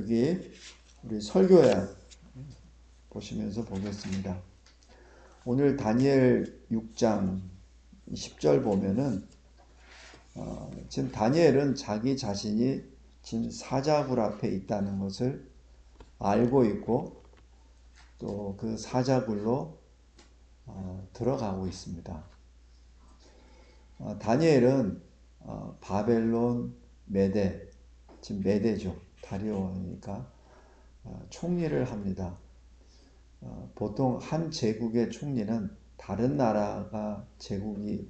여기 우리 설교야 보시면서 보겠습니다. 오늘 다니엘 6장 10절 보면은 지금 다니엘은 자기 자신이 지금 사자굴 앞에 있다는 것을 알고 있고 또 그 사자굴로 들어가고 있습니다. 다니엘은 바벨론, 메대, 지금 메대죠. 다리오니까 총리를 합니다. 보통 한 제국의 총리는 다른 나라가 제국이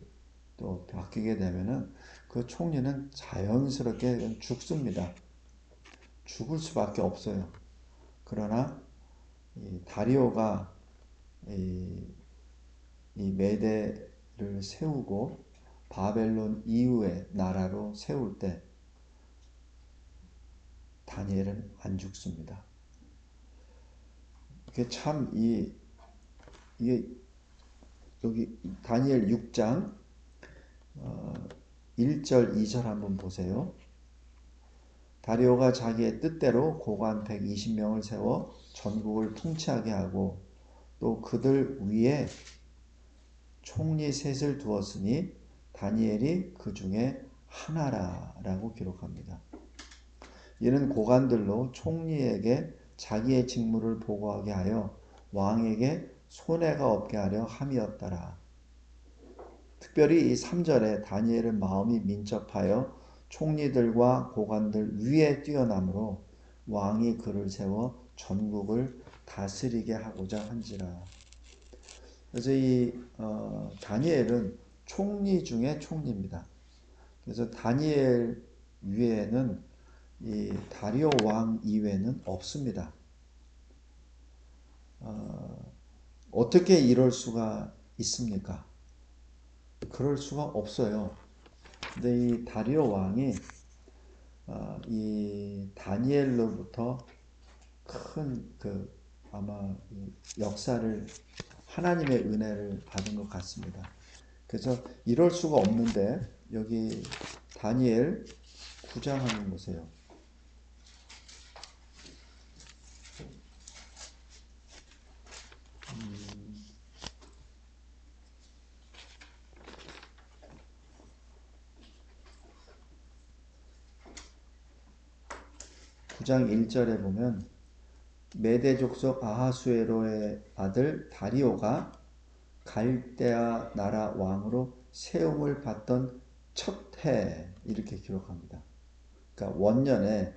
또 바뀌게 되면은 그 총리는 자연스럽게 죽습니다. 죽을 수밖에 없어요. 그러나 이 다리오가 이 메대를 세우고 바벨론 이후의 나라로 세울 때 다니엘은 안 죽습니다. 이게 참 이게 여기 다니엘 6장 1절 2절 한번 보세요. 다리오가 자기의 뜻대로 고관 120명을 세워 전국을 통치하게 하고 또 그들 위에 총리 셋을 두었으니 다니엘이 그 중에 하나라라고 기록합니다. 이는 고관들로 총리에게 자기의 직무를 보고하게 하여 왕에게 손해가 없게 하려 함이었더라. 특별히 이 3절에 다니엘은 마음이 민첩하여 총리들과 고관들 위에 뛰어남으로 왕이 그를 세워 전국을 다스리게 하고자 한지라. 그래서 이 다니엘은 총리 중에 총리입니다. 그래서 다니엘 위에는 이 다리오 왕 이외에는 없습니다. 어떻게 이럴 수가 있습니까? 그럴 수가 없어요. 근데 이 다리오 왕이 이 다니엘로부터 큰 아마 역사를 하나님의 은혜를 받은 것 같습니다. 그래서 이럴 수가 없는데 여기 다니엘 9장 한번 보세요. 9장 1절에 보면 메대 족속 아하수에로의 아들 다리오가 갈대아 나라 왕으로 세움을 받던 첫 해 이렇게 기록합니다. 그러니까 원년에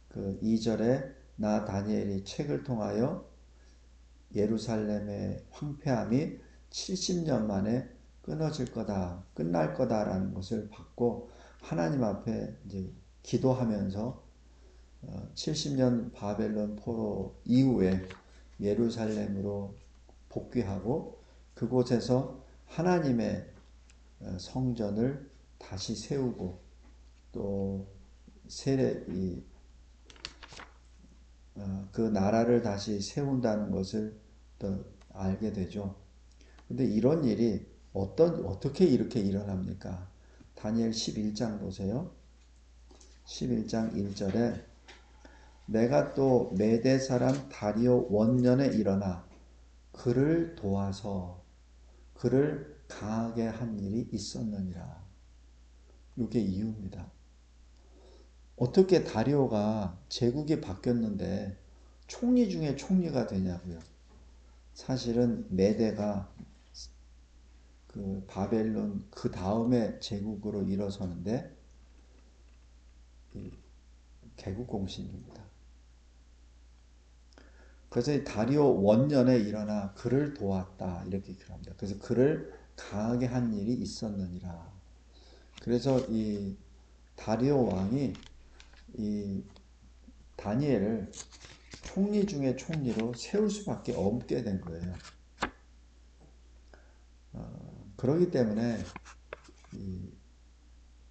그 2절에 나 다니엘이 책을 통하여 예루살렘의 황폐함이 70년 만에 끝날 거다라는 것을 받고 하나님 앞에 이제 기도하면서 70년 바벨론 포로 이후에 예루살렘으로 복귀하고 그곳에서 하나님의 성전을 다시 세우고 또 그 나라를 다시 세운다는 것을 또 알게 되죠. 근데 이런 일이 어떻게 이렇게 일어납니까? 다니엘 11장 보세요. 11장 1절에 내가 또 메대 사람 다리오 원년에 일어나 그를 도와서 그를 강하게 한 일이 있었느니라. 이게 이유입니다. 어떻게 다리오가 제국이 바뀌었는데 총리 중에 총리가 되냐고요. 사실은 메대가 그 바벨론 그 다음에 제국으로 일어서는데 개국공신입니다. 그래서 다리오 원년에 일어나 그를 도왔다 이렇게 기록합니다. 그래서 그를 강하게 한 일이 있었느니라. 그래서 이 다리오 왕이 이 다니엘을 총리 중에 총리로 세울 수밖에 없게 된 거예요. 그렇기 때문에 이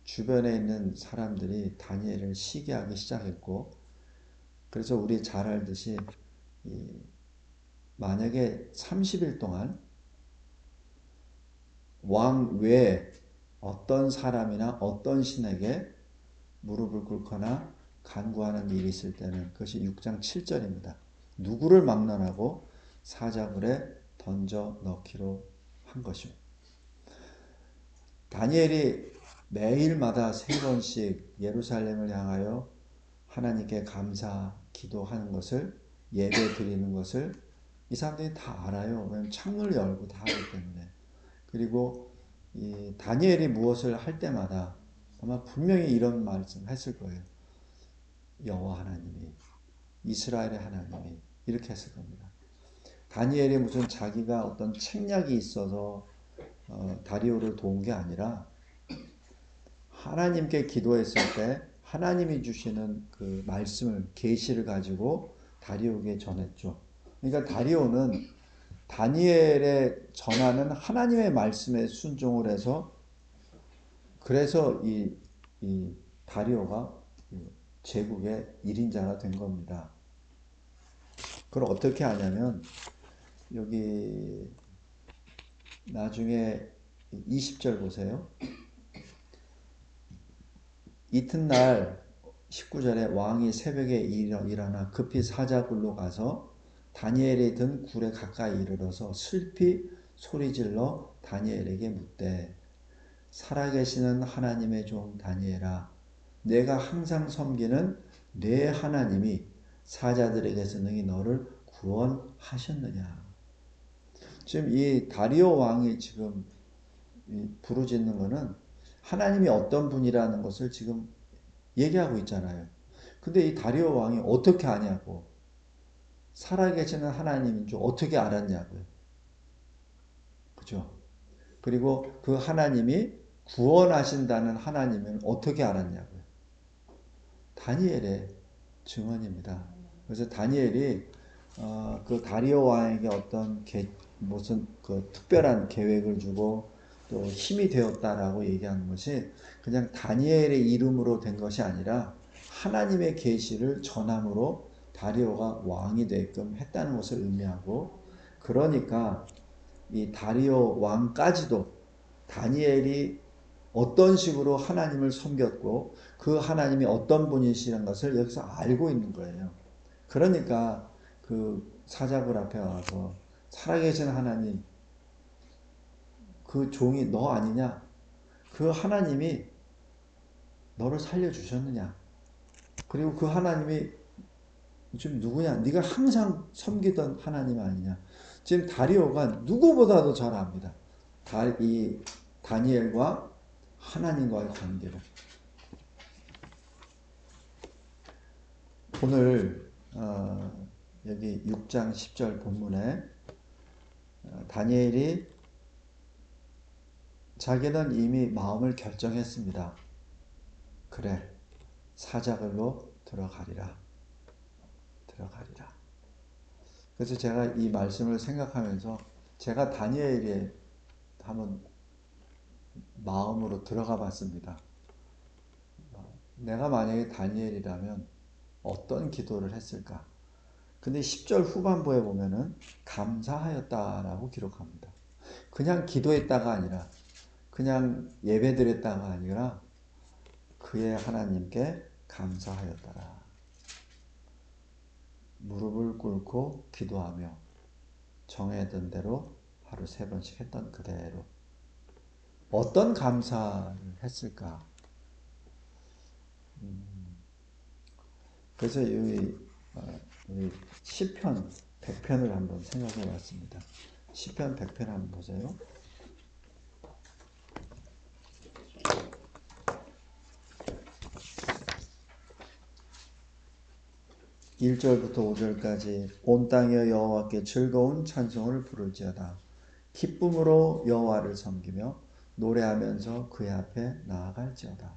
주변에 있는 사람들이 다니엘을 시기하기 시작했고, 그래서 우리 잘 알듯이 만약에 30일 동안 왕 외에 어떤 사람이나 어떤 신에게 무릎을 꿇거나 간구하는 일이 있을 때는 그것이 6장 7절입니다. 누구를 막론하고 사자굴에 던져 넣기로 한 것이오. 다니엘이 매일마다 3번씩 예루살렘을 향하여 하나님께 감사 기도하는 것을, 예배 드리는 것을 이 사람들이 다 알아요. 왜냐하면 창문을 열고 다 하기 때문에. 그리고 이 다니엘이 무엇을 할 때마다 아마 분명히 이런 말씀 했을 거예요. 여호와 하나님이, 이스라엘의 하나님이, 이렇게 했을 겁니다. 다니엘이 무슨 자기가 어떤 책략이 있어서 다리오를 도운 게 아니라 하나님께 기도했을 때 하나님이 주시는 그 말씀을, 계시를 가지고 다리오에게 전했죠. 그러니까 다리오는 다니엘의 전하는 하나님의 말씀에 순종을 해서, 그래서 이 다리오가 제국의 1인자가 된 겁니다. 그걸 어떻게 하냐면 여기 나중에 20절 보세요. 이튿날 19절에 왕이 새벽에 일어나 급히 사자굴로 가서 다니엘이 든 굴에 가까이 이르러서 슬피 소리질러 다니엘에게 묻되, 살아계시는 하나님의 종 다니엘아, 내가 항상 섬기는 내 하나님이 사자들에게서 능히 너를 구원하셨느냐. 지금 이 다리오 왕이 지금 부르짖는 것은 하나님이 어떤 분이라는 것을 지금 얘기하고 있잖아요. 근데 이 다리오 왕이 어떻게 아냐고, 살아계시는 하나님인 줄 어떻게 알았냐고요. 그죠? 그리고 그 하나님이 구원하신다는 하나님은 어떻게 알았냐고요. 다니엘의 증언입니다. 그래서 다니엘이 그 다리오 왕에게 어떤 무슨 그 특별한 계획을 주고 또 힘이 되었다라고 얘기하는 것이 그냥 다니엘의 이름으로 된 것이 아니라 하나님의 계시를 전함으로 다리오가 왕이 되게끔 했다는 것을 의미하고, 그러니까 이 다리오 왕까지도 다니엘이 어떤 식으로 하나님을 섬겼고 그 하나님이 어떤 분이시라는 것을 여기서 알고 있는 거예요. 그러니까 그 사자굴 앞에 와서 살아계신 하나님, 그 종이 너 아니냐? 그 하나님이 너를 살려주셨느냐? 그리고 그 하나님이 지금 누구냐? 네가 항상 섬기던 하나님 아니냐? 지금 다리오가 누구보다도 잘 압니다. 이 다니엘과 하나님과의 관계를. 오늘 여기 6장 10절 본문에 다니엘이 자기는 이미 마음을 결정했습니다. 그래, 사자굴로 들어가리라. 그래서 제가 이 말씀을 생각하면서 제가 다니엘이 한번 마음으로 들어가 봤습니다. 내가 만약에 다니엘이라면 어떤 기도를 했을까? 근데 10절 후반부에 보면은 감사하였다라고 기록합니다. 그냥 기도했다가 아니라, 그냥 예배드렸다가 아니라 그의 하나님께 감사하였더라. 무릎을 꿇고 기도하며 정해둔 대로 하루 3번씩 했던 그대로. 어떤 감사를 했을까? 그래서 여기 시편 100편을 한번 생각해 봤습니다. 시편 100편 한번 보세요. 1절부터 5절까지 온 땅에 여호와께 즐거운 찬송을 부를지어다. 기쁨으로 여호와를 섬기며 노래하면서 그의 앞에 나아갈지어다.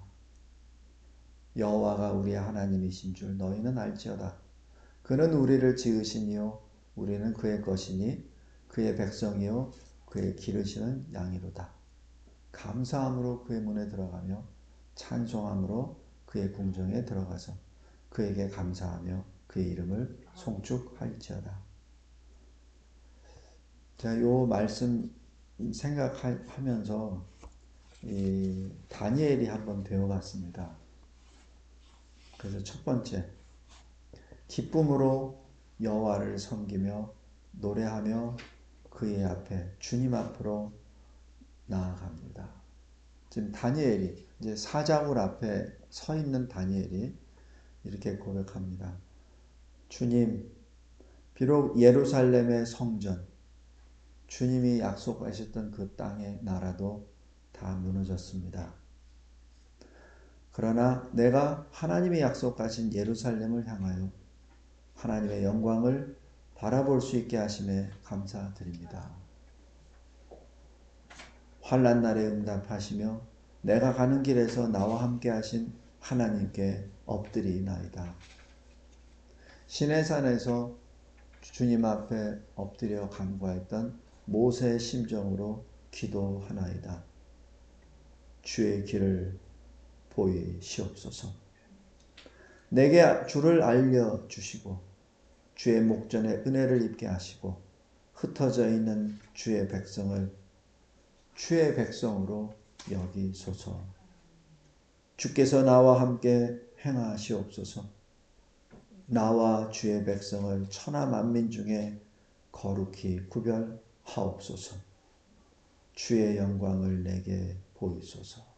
여호와가 우리의 하나님이신 줄 너희는 알지어다. 그는 우리를 지으시니요 우리는 그의 것이니 그의 백성이요 그의 기르시는 양이로다. 감사함으로 그의 문에 들어가며 찬송함으로 그의 궁정에 들어가서 그에게 감사하며 그의 이름을 송축할지어다. 제가 요 말씀 생각하면서 이 다니엘이 한번 배워봤습니다. 그래서 첫 번째, 기쁨으로 여호와를 섬기며 노래하며 그의 앞에 주님 앞으로 나아갑니다. 지금 다니엘이 이제 사자굴 앞에 서 있는 다니엘이 이렇게 고백합니다. 주님, 비록 예루살렘의 성전, 주님이 약속하셨던 그 땅의 나라도 다 무너졌습니다. 그러나 내가 하나님이 약속하신 예루살렘을 향하여 하나님의 영광을 바라볼 수 있게 하심에 감사드립니다. 환난 날에 응답하시며 내가 가는 길에서 나와 함께 하신 하나님께 엎드리나이다. 시내산에서 주님 앞에 엎드려 간구했던 모세의 심정으로 기도하나이다. 주의 길을 보이시옵소서. 내게 주를 알려주시고 주의 목전에 은혜를 입게 하시고 흩어져 있는 주의 백성을 주의 백성으로 여기소서. 주께서 나와 함께 행하시옵소서. 나와 주의 백성을 천하 만민 중에 거룩히 구별하옵소서. 주의 영광을 내게 보이소서.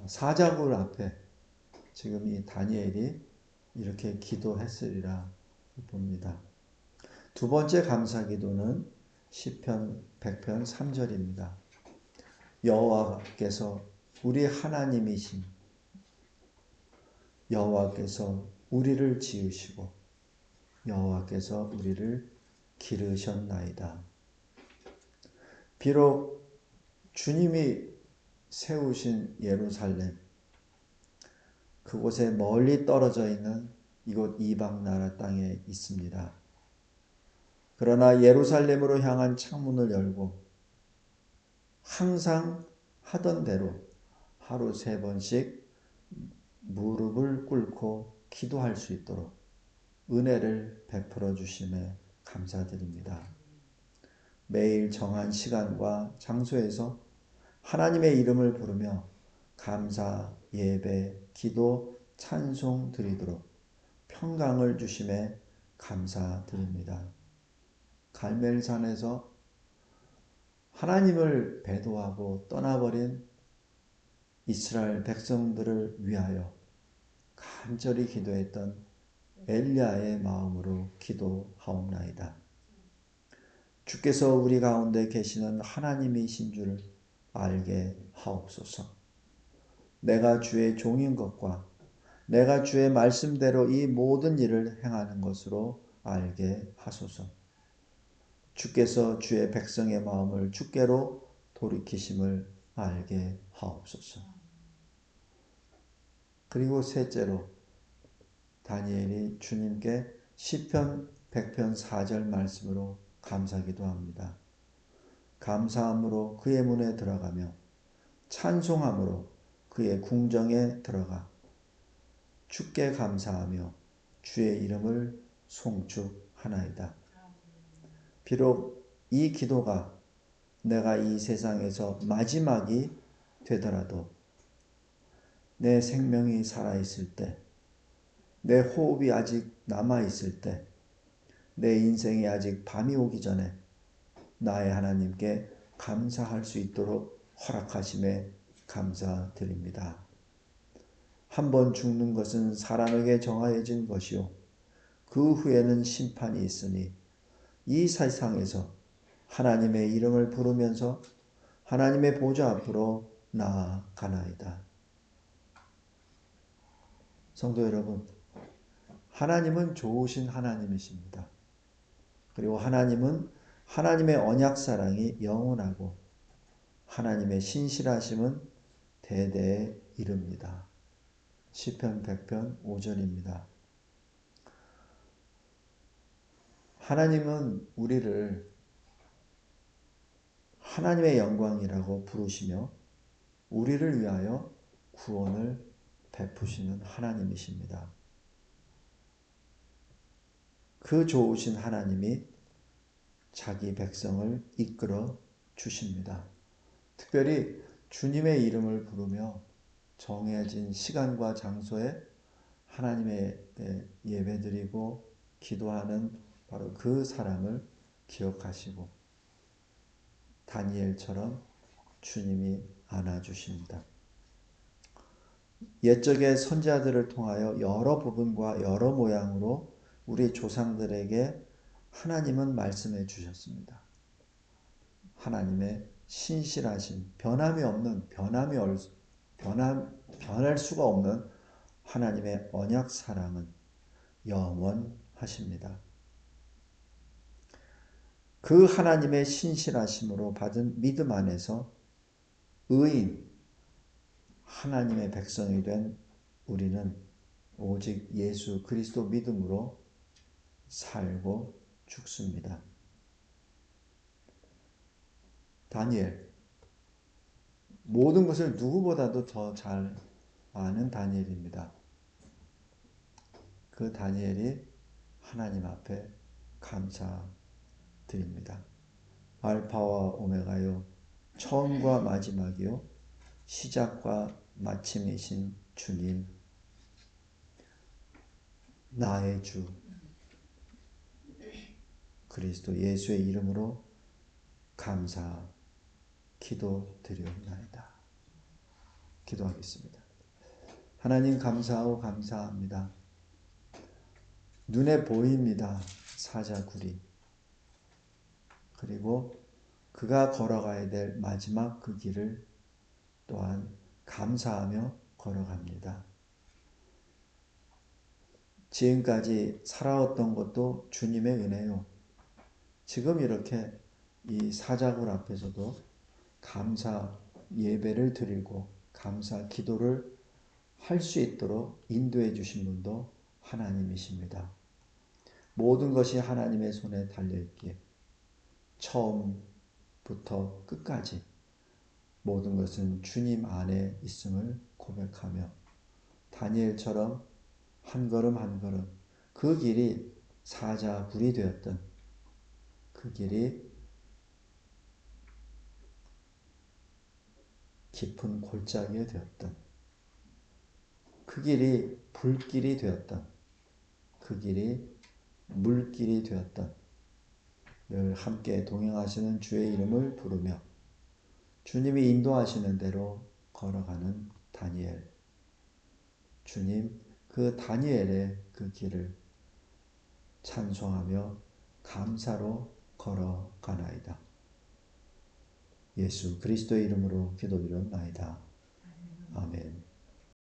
사자굴 앞에 지금 이 다니엘이 이렇게 기도했으리라 봅니다. 두 번째 감사 기도는 시편 100편 3절입니다. 여호와께서 우리 하나님이신 여호와께서 우리를 지으시고 여호와께서 우리를 기르셨나이다. 비록 주님이 세우신 예루살렘, 그곳에 멀리 떨어져 있는 이곳 이방 나라 땅에 있습니다. 그러나 예루살렘으로 향한 창문을 열고 항상 하던 대로 하루 3번씩 무릎을 꿇고 기도할 수 있도록 은혜를 베풀어 주심에 감사드립니다. 매일 정한 시간과 장소에서 하나님의 이름을 부르며 감사, 예배, 기도, 찬송 드리도록 평강을 주심에 감사드립니다. 갈멜산에서 하나님을 배도하고 떠나버린 이스라엘 백성들을 위하여 간절히 기도했던 엘리야의 마음으로 기도하옵나이다. 주께서 우리 가운데 계시는 하나님이신 줄 알게 하옵소서. 내가 주의 종인 것과 내가 주의 말씀대로 이 모든 일을 행하는 것으로 알게 하소서. 주께서 주의 백성의 마음을 주께로 돌이키심을 알게 하옵소서. 그리고 셋째로 다니엘이 주님께 시편 100편 4절 말씀으로 감사기도 합니다. 감사함으로 그의 문에 들어가며 찬송함으로 그의 궁정에 들어가 주께 감사하며 주의 이름을 송축하나이다. 비록 이 기도가 내가 이 세상에서 마지막이 되더라도 내 생명이 살아있을 때, 내 호흡이 아직 남아있을 때, 내 인생이 아직 밤이 오기 전에 나의 하나님께 감사할 수 있도록 허락하심에 감사드립니다. 한번 죽는 것은 사람에게 정하여진 것이요 그 후에는 심판이 있으니 이 세상에서 하나님의 이름을 부르면서 하나님의 보좌 앞으로 나아가나이다. 성도 여러분, 하나님은 좋으신 하나님이십니다. 그리고 하나님은 하나님의 언약 사랑이 영원하고 하나님의 신실하심은 대대에 이릅니다. 시편 100편 5절입니다. 하나님은 우리를 하나님의 영광이라고 부르시며 우리를 위하여 구원을 베푸시는 하나님이십니다. 그 좋으신 하나님이 자기 백성을 이끌어 주십니다. 특별히 주님의 이름을 부르며 정해진 시간과 장소에 하나님의 예배드리고 기도하는 바로 그 사람을 기억하시고 다니엘처럼 주님이 안아주십니다. 옛적의 선지자들을 통하여 여러 부분과 여러 모양으로 우리 조상들에게 하나님은 말씀해 주셨습니다. 하나님의 신실하신 변할 수가 없는 하나님의 언약 사랑은 영원하십니다. 그 하나님의 신실하심으로 받은 믿음 안에서 의인, 하나님의 백성이 된 우리는 오직 예수 그리스도 믿음으로 살고 죽습니다. 다니엘, 모든 것을 누구보다도 더 잘 아는 다니엘입니다. 그 다니엘이 하나님 앞에 감사드립니다. 알파와 오메가요, 처음과 마지막이요, 시작과 마침이신 주님, 나의 주 그리스도 예수의 이름으로 감사 기도드리옵나이다. 기도하겠습니다. 하나님 감사하고 감사합니다. 눈에 보입니다. 사자굴이. 그리고 그가 걸어가야 될 마지막 그 길을 또한 감사하며 걸어갑니다. 지금까지 살아왔던 것도 주님의 은혜요. 지금 이렇게 이 사자굴 앞에서도 감사 예배를 드리고 감사 기도를 할 수 있도록 인도해 주신 분도 하나님이십니다. 모든 것이 하나님의 손에 달려있기에 처음부터 끝까지 모든 것은 주님 안에 있음을 고백하며 다니엘처럼 한 걸음 한 걸음 그 길이 사자굴이 되었던 그 길이 깊은 골짜기가 되었던 그 길이 불길이 되었던 그 길이 물길이 되었던 늘 함께 동행하시는 주의 이름을 부르며 주님이 인도하시는 대로 걸어가는 다니엘. 주님, 그 다니엘의 그 길을 찬송하며 감사로 걸어가나이다. 예수 그리스도의 이름으로 기도드렸나이다. 아멘.